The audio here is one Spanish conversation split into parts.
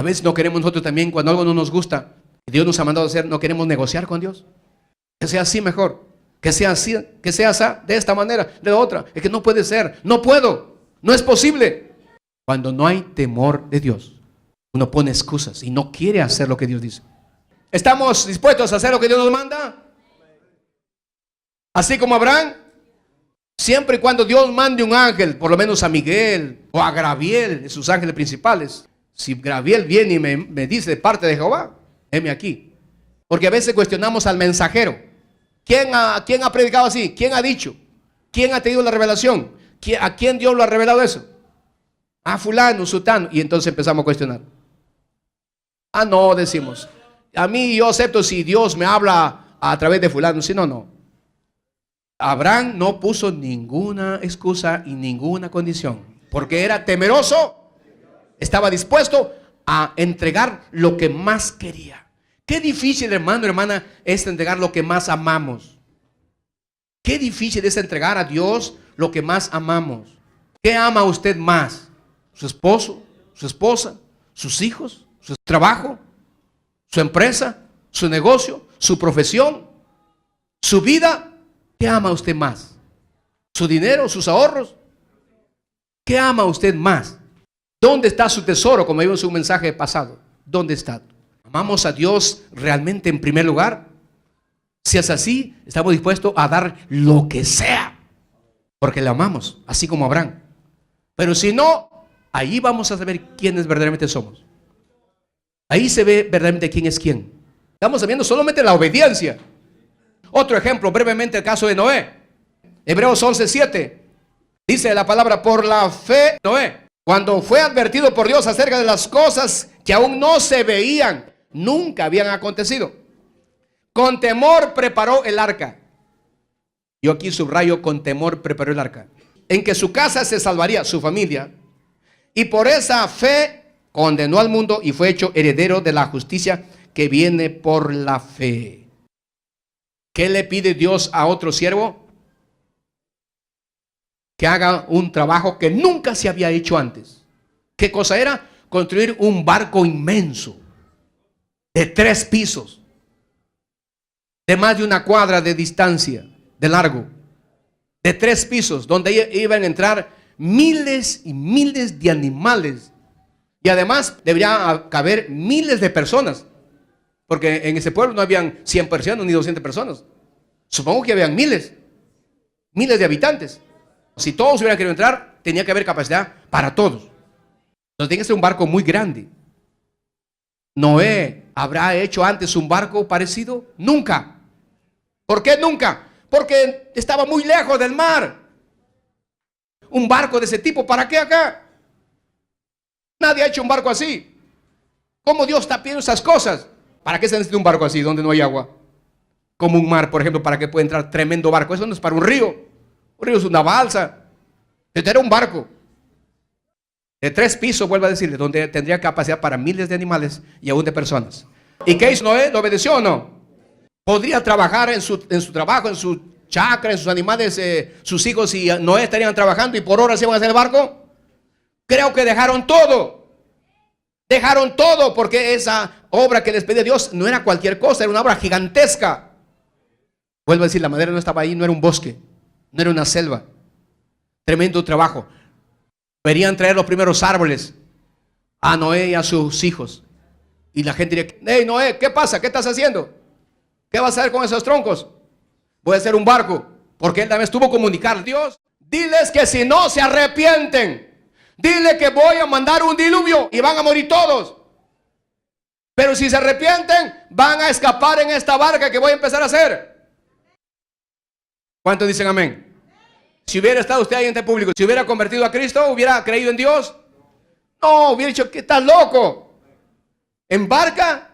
veces no queremos nosotros también, cuando algo no nos gusta, y Dios nos ha mandado a hacer, no queremos negociar con Dios. Que sea así mejor, que sea así, que sea así, de esta manera, de otra. Es que no puede ser, no puedo, no es posible. Cuando no hay temor de Dios, uno pone excusas y no quiere hacer lo que Dios dice. ¿Estamos dispuestos a hacer lo que Dios nos manda? Así como Abraham, siempre y cuando Dios mande un ángel, por lo menos a Miguel o a Gabriel, de sus ángeles principales. Si Gabriel viene y me dice de parte de Jehová, heme aquí. Porque a veces cuestionamos al mensajero. ¿Quién ha predicado así? ¿Quién ha dicho? ¿Quién ha tenido la revelación? ¿A quién Dios lo ha revelado eso? A fulano, sutano. Y entonces empezamos a cuestionar. Ah, no, decimos. A mí yo acepto si Dios me habla a través de fulano. Si no, no. Abraham no puso ninguna excusa y ninguna condición. Porque era temeroso. Estaba dispuesto a entregar lo que más quería. Qué difícil, hermano, hermana, es entregar lo que más amamos. Qué difícil es entregar a Dios lo que más amamos. ¿Qué ama usted más? ¿Su esposo? ¿Su esposa? ¿Sus hijos? ¿Su trabajo? ¿Su empresa? ¿Su negocio? ¿Su profesión? ¿Su vida? ¿Qué ama usted más? ¿Su dinero? ¿Sus ahorros? ¿Qué ama usted más? ¿Dónde está su tesoro? Como vimos en un mensaje pasado. ¿Dónde está? ¿Amamos a Dios realmente en primer lugar? Si es así, estamos dispuestos a dar lo que sea, porque le amamos, así como Abraham. Pero si no, ahí vamos a saber quiénes verdaderamente somos. Ahí se ve verdaderamente quién es quién. Estamos viendo solamente la obediencia. Otro ejemplo, brevemente, el caso de Noé. Hebreos 11:7. Dice la palabra: por la fe, Noé, cuando fue advertido por Dios acerca de las cosas que aún no se veían, nunca habían acontecido, con temor preparó el arca. Yo aquí subrayo: con temor preparó el arca, en que su casa se salvaría, su familia, y por esa fe condenó al mundo y fue hecho heredero de la justicia que viene por la fe. ¿Qué le pide Dios a otro siervo? Que haga un trabajo que nunca se había hecho antes. ¿Qué cosa era? Construir un barco inmenso de 3 pisos, de más de 1 cuadra de distancia, de largo, de 3 pisos, donde iban a entrar miles y miles de animales, y además debería caber miles de personas, porque en ese pueblo no habían 100 personas ni 200 personas. Supongo que habían miles de habitantes. Si todos hubieran querido entrar, tenía que haber capacidad para todos. Entonces tiene que ser un barco muy grande. ¿Noé habrá hecho antes un barco parecido? Nunca. ¿Por qué nunca? Porque estaba muy lejos del mar. Un barco de ese tipo, ¿para qué acá? Nadie ha hecho un barco así. ¿Cómo Dios está pidiendo esas cosas? ¿Para qué se necesita un barco así donde no hay agua? Como un mar, por ejemplo, ¿para qué puede entrar tremendo barco? Eso no es para un río. Un río es una balsa. Este era un barco de 3 pisos, vuelvo a decirle, donde tendría capacidad para miles de animales y aún de personas. ¿Y qué hizo Noé? ¿Lo obedeció o no? ¿Podría trabajar en su trabajo, en su chacra, en sus animales, sus hijos, y Noé estarían trabajando y por horas se iban a hacer el barco? Creo que dejaron todo. Dejaron todo, porque esa obra que les pedía Dios no era cualquier cosa, era una obra gigantesca. Vuelvo a decir, la madera no estaba ahí, no era un bosque, no era una selva. Tremendo trabajo. Verían traer los primeros árboles a Noé y a sus hijos. Y la gente diría: hey Noé, ¿qué pasa? ¿Qué estás haciendo? ¿Qué vas a hacer con esos troncos? Voy a hacer un barco. Porque él también estuvo comunicar a Dios. Diles que si no se arrepienten, dile que voy a mandar un diluvio y van a morir todos. Pero si se arrepienten, van a escapar en esta barca que voy a empezar a hacer. ¿Cuántos dicen amén? Si hubiera estado usted ahí en este público, si hubiera convertido a Cristo, hubiera creído en Dios, no, hubiera dicho: ¿qué estás loco? ¿En barca?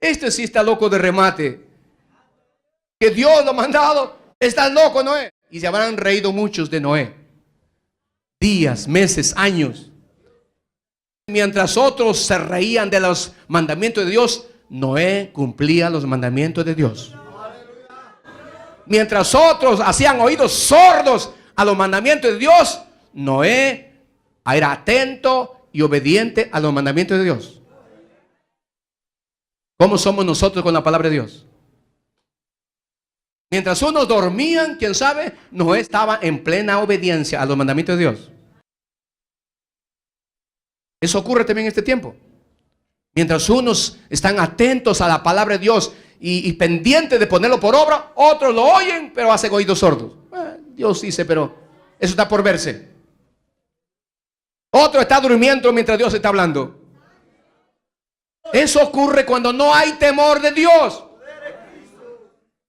Este sí está loco de remate. Que Dios lo ha mandado. Estás loco, Noé. Y se habrán reído muchos de Noé. Días, meses, años. Mientras otros se reían de los mandamientos de Dios, Noé cumplía los mandamientos de Dios. Mientras otros hacían oídos sordos a los mandamientos de Dios, Noé era atento y obediente a los mandamientos de Dios. ¿Cómo somos nosotros con la palabra de Dios? Mientras unos dormían, quién sabe, Noé estaba en plena obediencia a los mandamientos de Dios. Eso ocurre también en este tiempo. Mientras unos están atentos a la palabra de Dios y pendientes de ponerlo por obra, otros lo oyen, pero hacen oídos sordos. Dios dice, pero eso está por verse. Otro está durmiendo mientras Dios está hablando. Eso ocurre cuando no hay temor de Dios.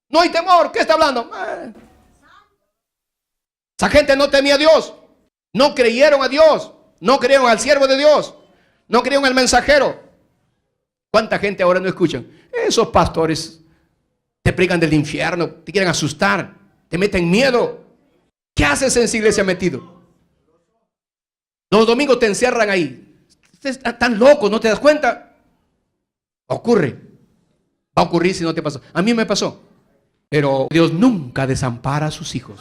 No hay temor. ¿Qué está hablando? Esa gente no temía a Dios. No creyeron a Dios. No creyeron al siervo de Dios. No creyeron al mensajero. ¿Cuánta gente ahora no escuchan? Esos pastores te predican del infierno, te quieren asustar, te meten miedo. ¿Qué haces en esa iglesia metido? Los domingos te encierran ahí. Ustedes están locos, ¿no te das cuenta? Ocurre. Va a ocurrir si no te pasó. A mí me pasó. Pero Dios nunca desampara a sus hijos.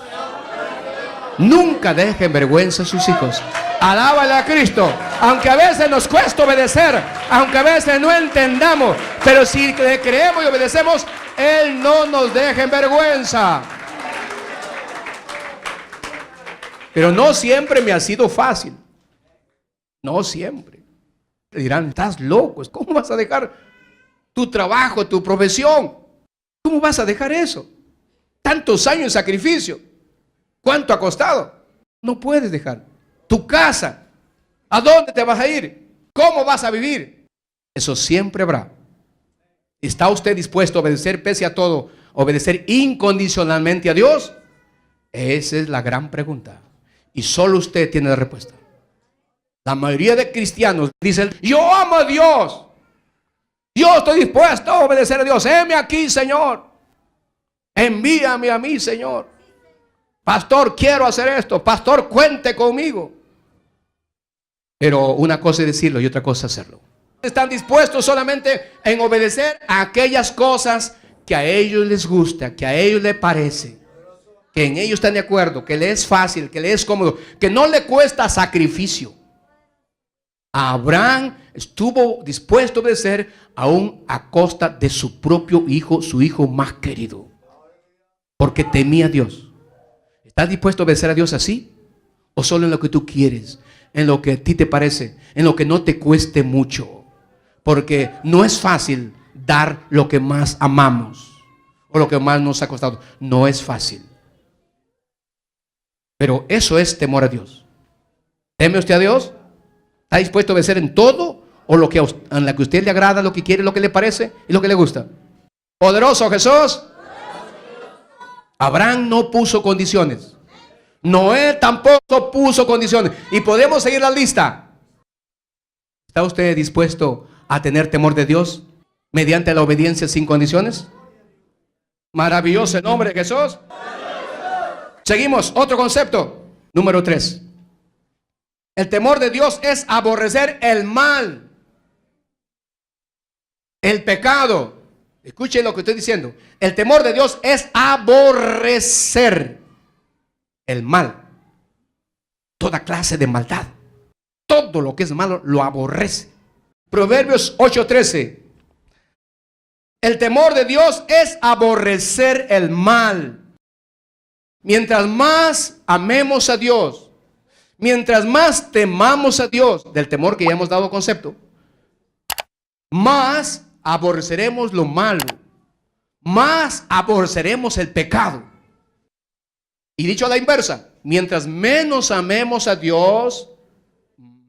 Nunca deja en vergüenza a sus hijos. Alábale a Cristo. Aunque a veces nos cuesta obedecer, aunque a veces no entendamos, pero si le creemos y obedecemos, Él no nos deja en vergüenza. Pero no siempre me ha sido fácil. No siempre. Te dirán, estás loco. ¿Cómo vas a dejar tu trabajo, tu profesión? ¿Cómo vas a dejar eso? Tantos años de sacrificio. ¿Cuánto ha costado? No puedes dejar. Tu casa. ¿A dónde te vas a ir? ¿Cómo vas a vivir? Eso siempre habrá. ¿Está usted dispuesto a obedecer pese a todo? ¿Obedecer incondicionalmente a Dios? Esa es la gran pregunta. Y solo usted tiene la respuesta. La mayoría de cristianos dicen, yo amo a Dios. Yo estoy dispuesto a obedecer a Dios. Heme aquí, Señor. Envíame a mí, Señor. Pastor, quiero hacer esto. Pastor, cuente conmigo. Pero una cosa es decirlo y otra cosa es hacerlo. Están dispuestos solamente en obedecer a aquellas cosas que a ellos les gusta, que a ellos les parece, que en ellos están de acuerdo, que les es fácil, que les es cómodo, que no le cuesta sacrificio. Abraham estuvo dispuesto a obedecer aún a costa de su propio hijo, su hijo más querido, porque temía a Dios. ¿Estás dispuesto a obedecer a Dios así? ¿O solo en lo que tú quieres? En lo que a ti te parece, en lo que no te cueste mucho. Porque no es fácil dar lo que más amamos o lo que más nos ha costado. No es fácil. Pero eso es temor a Dios. ¿Teme usted a Dios? ¿Está dispuesto a obedecer en todo? ¿O en la que a usted le agrada, lo que quiere, lo que le parece y lo que le gusta? Poderoso Jesús. Abraham no puso condiciones. Noé tampoco puso condiciones. Y podemos seguir la lista. ¿Está usted dispuesto a tener temor de Dios mediante la obediencia sin condiciones? Maravilloso el nombre de Jesús. Seguimos, otro concepto. Número 3. El temor de Dios es aborrecer el mal, el pecado. Escuchen lo que estoy diciendo. El temor de Dios es aborrecer el mal. Toda clase de maldad. Todo lo que es malo lo aborrece. Proverbios 8:13. El temor de Dios es aborrecer el mal. Mientras más amemos a Dios, mientras más temamos a Dios, del temor que ya hemos dado concepto, más aborreceremos lo malo, más aborreceremos el pecado. Y dicho a la inversa, mientras menos amemos a Dios,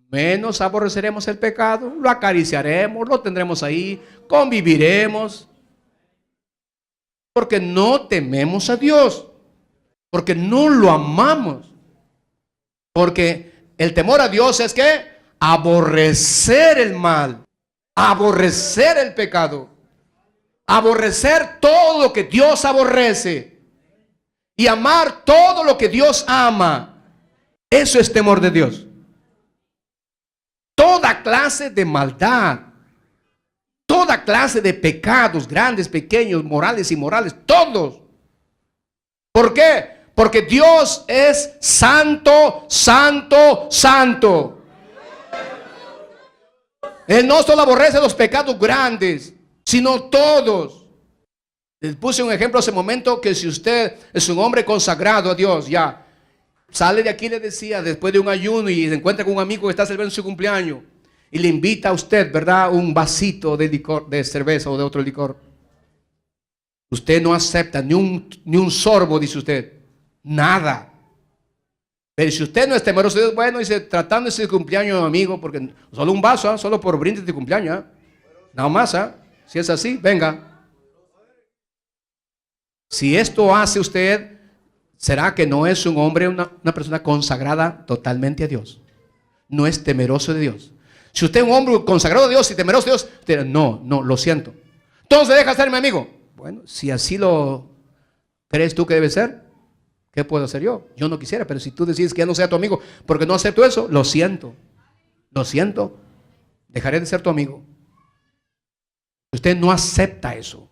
menos aborreceremos el pecado, lo acariciaremos, lo tendremos ahí, conviviremos. Porque no tememos a Dios, porque no lo amamos. Porque el temor a Dios es que aborrecer el mal, aborrecer el pecado, aborrecer todo lo que Dios aborrece y amar todo lo que Dios ama. Eso es temor de Dios. Toda clase de maldad, toda clase de pecados, grandes, pequeños, morales, inmorales, todos. ¿Por qué? Porque Dios es santo, santo, santo. Él no solo aborrece los pecados grandes, sino todos. Les puse un ejemplo hace un momento que si usted es un hombre consagrado a Dios, ya sale de aquí, le decía, después de un ayuno y se encuentra con un amigo que está celebrando su cumpleaños y le invita a usted, ¿verdad?, un vasito de licor, de cerveza o de otro licor. Usted no acepta ni un sorbo, dice usted, nada. Pero si usted no es temeroso de Dios, bueno, dice, tratando ese cumpleaños, amigo, porque solo un vaso, solo por brindis de cumpleaños, nada más, si es así, venga. Si esto hace usted, ¿será que no es un hombre, una persona consagrada totalmente a Dios? No es temeroso de Dios. Si usted es un hombre consagrado a Dios y temeroso de Dios, usted, no, lo siento. Entonces deja ser mi amigo. Bueno, si así lo crees tú que debe ser, ¿qué puedo hacer yo? Yo no quisiera, pero si tú decides que ya no sea tu amigo porque no acepto eso, lo siento. Lo siento. Dejaré de ser tu amigo. Usted no acepta eso.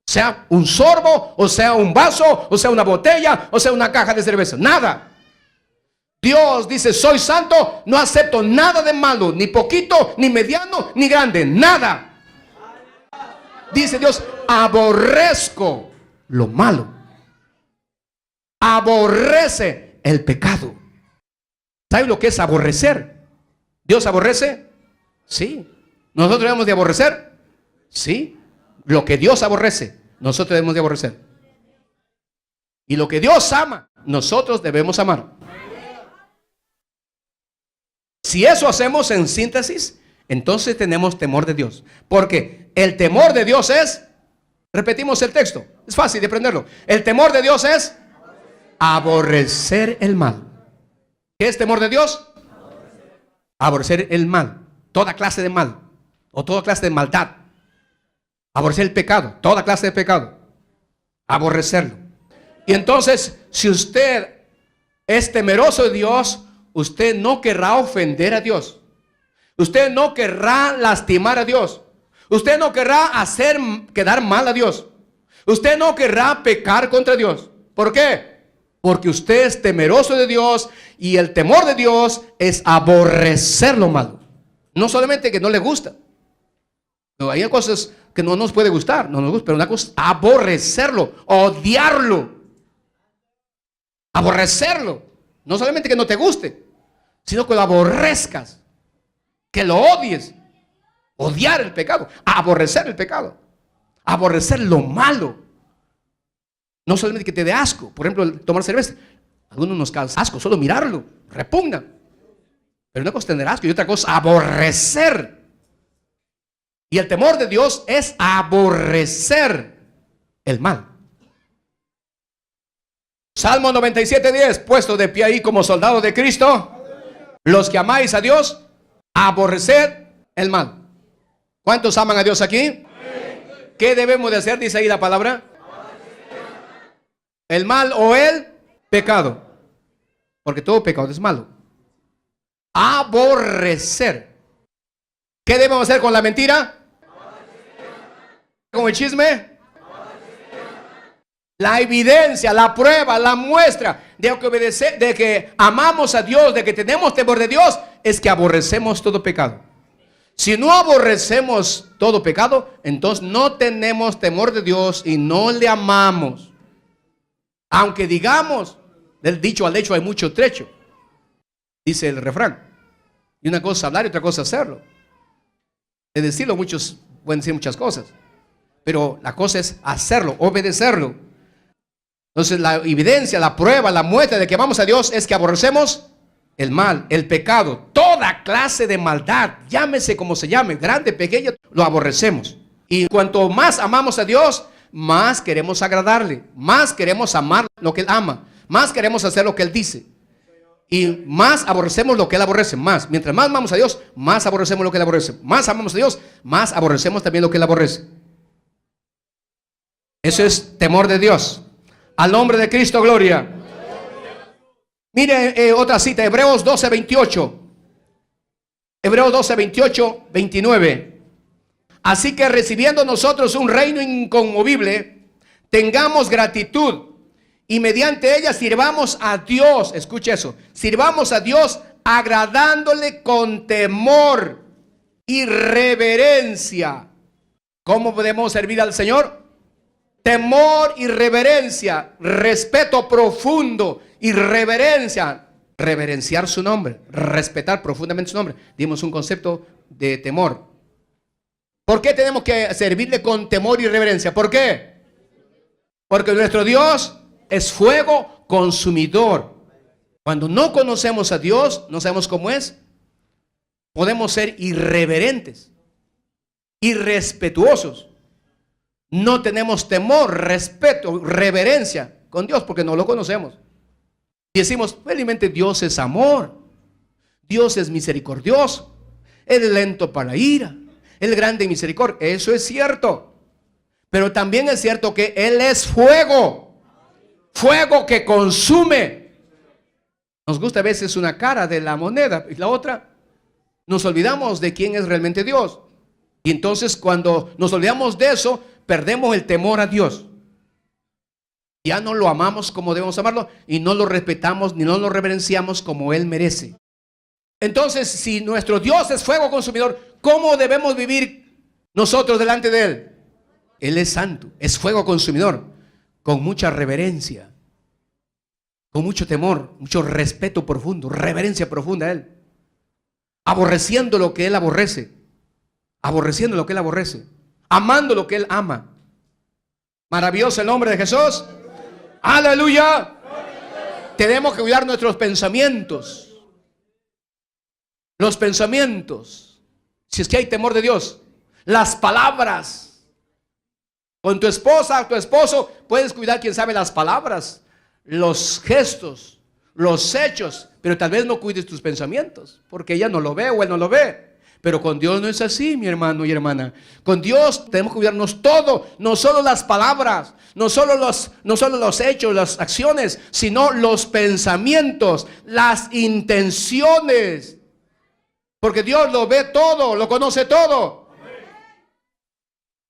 Sea un sorbo, o sea un vaso, o sea una botella, o sea una caja de cerveza. Nada. Dios dice, soy santo, no acepto nada de malo, ni poquito, ni mediano, ni grande. Nada. Dice Dios, aborrezco lo malo. Aborrece el pecado. ¿Sabe lo que es aborrecer? ¿Dios aborrece? Sí. ¿Nosotros debemos de aborrecer? Sí. Lo que Dios aborrece, nosotros debemos de aborrecer. Y lo que Dios ama, nosotros debemos amar. Si eso hacemos en síntesis, entonces tenemos temor de Dios. Porque el temor de Dios es, repetimos el texto, es fácil de aprenderlo. El temor de Dios es aborrecer el mal. ¿Qué es temor de Dios? Aborrecer el mal, toda clase de mal o toda clase de maldad. Aborrecer el pecado, toda clase de pecado. Aborrecerlo. Y entonces, si usted es temeroso de Dios, usted no querrá ofender a Dios. Usted no querrá lastimar a Dios. Usted no querrá hacer quedar mal a Dios. Usted no querrá pecar contra Dios. ¿Por qué? Porque usted es temeroso de Dios y el temor de Dios es aborrecer lo malo. No solamente que no le gusta. No, hay cosas que no nos puede gustar, no nos gusta, pero una cosa es aborrecerlo, odiarlo. Aborrecerlo. No solamente que no te guste, sino que lo aborrezcas, que lo odies. Odiar el pecado, aborrecer el pecado, aborrecer lo malo. No solamente que te dé asco, por ejemplo, el tomar cerveza. Algunos nos causa asco, solo mirarlo, repugna. Pero una cosa es tener asco y otra cosa aborrecer. Y el temor de Dios es aborrecer el mal. Salmo 97:10, puesto de pie ahí como soldado de Cristo. Los que amáis a Dios, aborrecer el mal. ¿Cuántos aman a Dios aquí? ¿Qué debemos de hacer? Dice ahí la palabra. El mal o el pecado. Porque todo pecado es malo. Aborrecer. ¿Qué debemos hacer con la mentira? ¿Con el chisme? La evidencia, la prueba, la muestra de que amamos a Dios, de que tenemos temor de Dios, es que aborrecemos todo pecado. Si no aborrecemos todo pecado, entonces no tenemos temor de Dios y no le amamos. Aunque digamos, del dicho al hecho hay mucho trecho, dice el refrán. Y una cosa es hablar y otra cosa es hacerlo. De decirlo, muchos pueden decir muchas cosas, pero la cosa es hacerlo, obedecerlo. Entonces la evidencia, la prueba, la muestra de que amamos a Dios es que aborrecemos el mal, el pecado, toda clase de maldad, llámese como se llame, grande, pequeña, lo aborrecemos. Y cuanto más amamos a Dios, más queremos agradarle, más queremos amar lo que Él ama, más queremos hacer lo que Él dice. Y más aborrecemos lo que Él aborrece, más. Mientras más amamos a Dios, más aborrecemos lo que Él aborrece. Más amamos a Dios, más aborrecemos también lo que Él aborrece. Eso es temor de Dios. Al nombre de Cristo, gloria. Mire otra cita, Hebreos 12:28. Hebreos 12:28, 29. Así que recibiendo nosotros un reino inconmovible, tengamos gratitud y mediante ella sirvamos a Dios. Escuche eso. Sirvamos a Dios agradándole con temor y reverencia. ¿Cómo podemos servir al Señor? Temor y reverencia, respeto profundo y reverencia. Reverenciar su nombre, respetar profundamente su nombre. Dimos un concepto de temor. ¿Por qué tenemos que servirle con temor y reverencia? ¿Por qué? Porque nuestro Dios es fuego consumidor. Cuando no conocemos a Dios, no sabemos cómo es, podemos ser irreverentes, irrespetuosos. No tenemos temor, respeto, reverencia con Dios porque no lo conocemos. Y decimos, felizmente Dios es amor, Dios es misericordioso, Él es lento para la ira, Él es grande en misericordia. Eso es cierto. Pero también es cierto que Él es fuego, fuego que consume. Nos gusta a veces una cara de la moneda y la otra. Nos olvidamos de quién es realmente Dios. Y entonces cuando nos olvidamos de eso, perdemos el temor a Dios. Ya no lo amamos como debemos amarlo y no lo respetamos ni no lo reverenciamos como Él merece. Entonces, si nuestro Dios es fuego consumidor, ¿cómo debemos vivir nosotros delante de Él? Él es santo, es fuego consumidor, con mucha reverencia, con mucho temor, mucho respeto profundo, reverencia profunda a Él. Aborreciendo lo que Él aborrece, aborreciendo lo que Él aborrece, amando lo que Él ama. Maravilloso el nombre de Jesús. Aleluya. Tenemos que cuidar nuestros pensamientos. Los pensamientos, si es que hay temor de Dios. Las palabras. Con tu esposa, tu esposo, puedes cuidar, quién sabe, las palabras, los gestos, los hechos, pero tal vez no cuides tus pensamientos, porque ella no lo ve o él no lo ve. Pero con Dios no es así, mi hermano y hermana. Con Dios tenemos que cuidarnos todo, no solo las palabras, no solo los hechos, las acciones, sino los pensamientos, las intenciones. Porque Dios lo ve todo, lo conoce todo.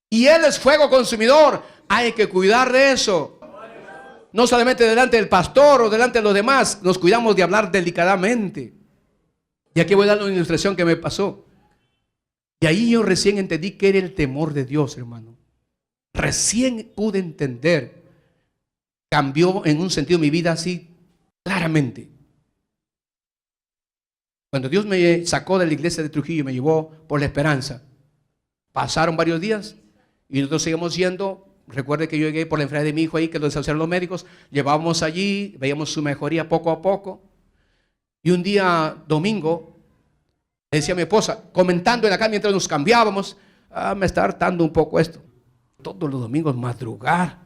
Y Él es fuego consumidor. Hay que cuidar de eso. No solamente delante del pastor o delante de los demás, nos cuidamos de hablar delicadamente. Y aquí voy a dar una ilustración que me pasó. Y ahí yo recién entendí que era el temor de Dios, hermano. Recién pude entender. Cambió en un sentido mi vida así claramente. Cuando Dios me sacó de la iglesia de Trujillo y me llevó por la esperanza, pasaron varios días y nosotros seguimos yendo. Recuerde que yo llegué por la enfermedad de mi hijo ahí, que lo desahuciaron los médicos. Llevábamos allí, veíamos su mejoría poco a poco. Y un día, domingo, le decía a mi esposa, comentando en acá mientras nos cambiábamos, me está hartando un poco esto. Todos los domingos madrugar.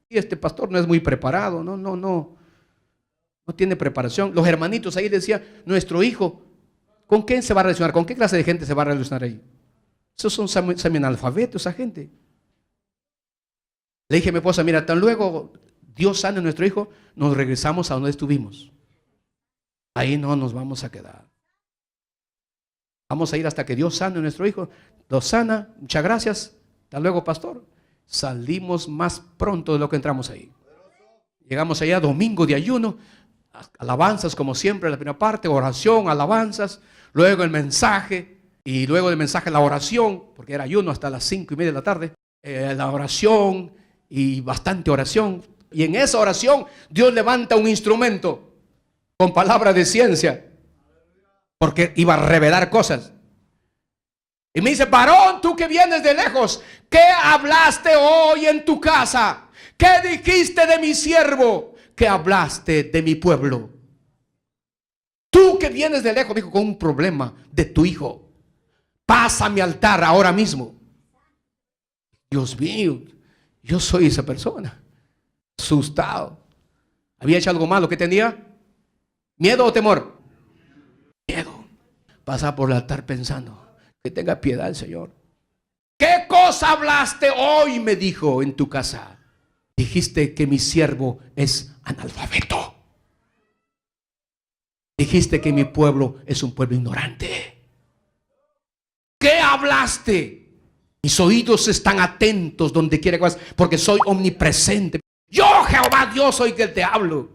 Y este pastor no es muy preparado, no tiene preparación. Los hermanitos ahí decían, nuestro hijo, ¿con quién se va a relacionar? ¿Con qué clase de gente se va a relacionar ahí? Esos son semi-analfabetos, esa gente. Le dije a mi esposa, mira, tan luego Dios sane a nuestro hijo, nos regresamos a donde estuvimos. Ahí no nos vamos a quedar. Vamos a ir hasta que Dios sane a nuestro hijo. Lo sana, muchas gracias. Hasta luego, pastor. Salimos más pronto de lo que entramos ahí. Llegamos allá, domingo de ayuno, alabanzas como siempre, la primera parte, oración, alabanzas, luego el mensaje, y luego del mensaje la oración, porque era ayuno hasta las 5:30 de la tarde, la oración y bastante oración. Y en esa oración Dios levanta un instrumento con palabra de ciencia, porque iba a revelar cosas. Y me dice, varón, tú que vienes de lejos, ¿qué hablaste hoy en tu casa? ¿Qué dijiste de mi siervo? ¿Qué hablaste de mi pueblo? Tú que vienes de lejos, dijo, con un problema de tu hijo, pasa a mi altar ahora mismo. Dios mío, yo soy esa persona, asustado. ¿Había hecho algo malo? ¿Qué tenía? ¿Miedo o temor? Miedo. Pasa por el altar pensando, que tenga piedad el Señor. ¿Qué cosa hablaste hoy? Me dijo en tu casa. Dijiste que mi siervo es analfabeto. Dijiste que mi pueblo es un pueblo ignorante. ¿Qué hablaste? Mis oídos están atentos donde quiera que vas, porque soy omnipresente. Yo, Jehová Dios, soy que te hablo.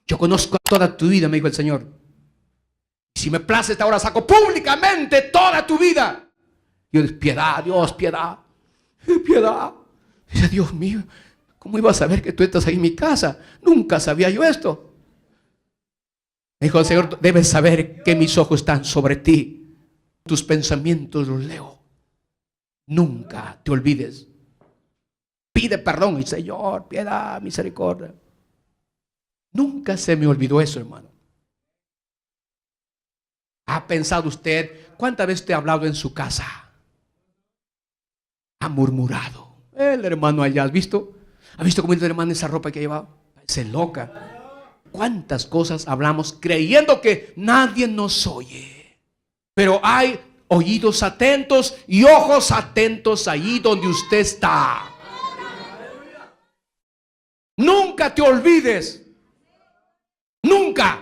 Yo conozco toda tu vida, me dijo el Señor. Y si me place esta hora, saco públicamente toda tu vida. Yo, piedad, Dios, piedad. Piedad. Dice, Dios mío, ¿cómo iba a saber que tú estás ahí en mi casa? Nunca sabía yo esto. Me dijo el Señor, debes saber que mis ojos están sobre ti. Tus pensamientos los leo. Nunca te olvides. Pide perdón y Señor, piedad, misericordia. Nunca se me olvidó eso, hermano. ¿Ha pensado usted cuántas veces te ha hablado en su casa? Ha murmurado. El hermano allá, ¿has visto? ¿Ha visto cómo el hermano esa ropa que llevaba? Se loca. ¿Cuántas cosas hablamos creyendo que nadie nos oye? Pero hay oídos atentos y ojos atentos ahí donde usted está. Nunca te olvides. Nunca.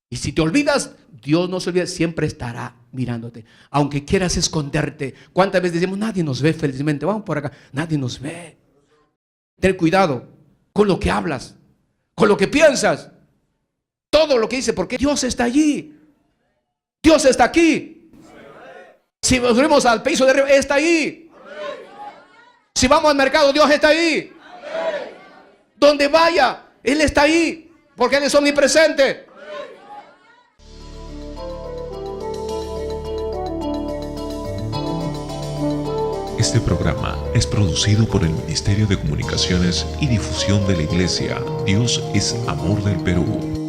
Y si te olvidas, Dios no se olvida, siempre estará mirándote. Aunque quieras esconderte. ¿Cuántas veces decimos, nadie nos ve felizmente? Vamos por acá. Nadie nos ve. Ten cuidado con lo que hablas, con lo que piensas. Todo lo que dice, porque Dios está allí. Dios está aquí. Si nos subimos al piso de arriba, está ahí. Si vamos al mercado, Dios está ahí. Donde vaya, Él está ahí. Porque Él es omnipresente. Este programa es producido por el Ministerio de Comunicaciones y Difusión de la Iglesia Dios es Amor del Perú.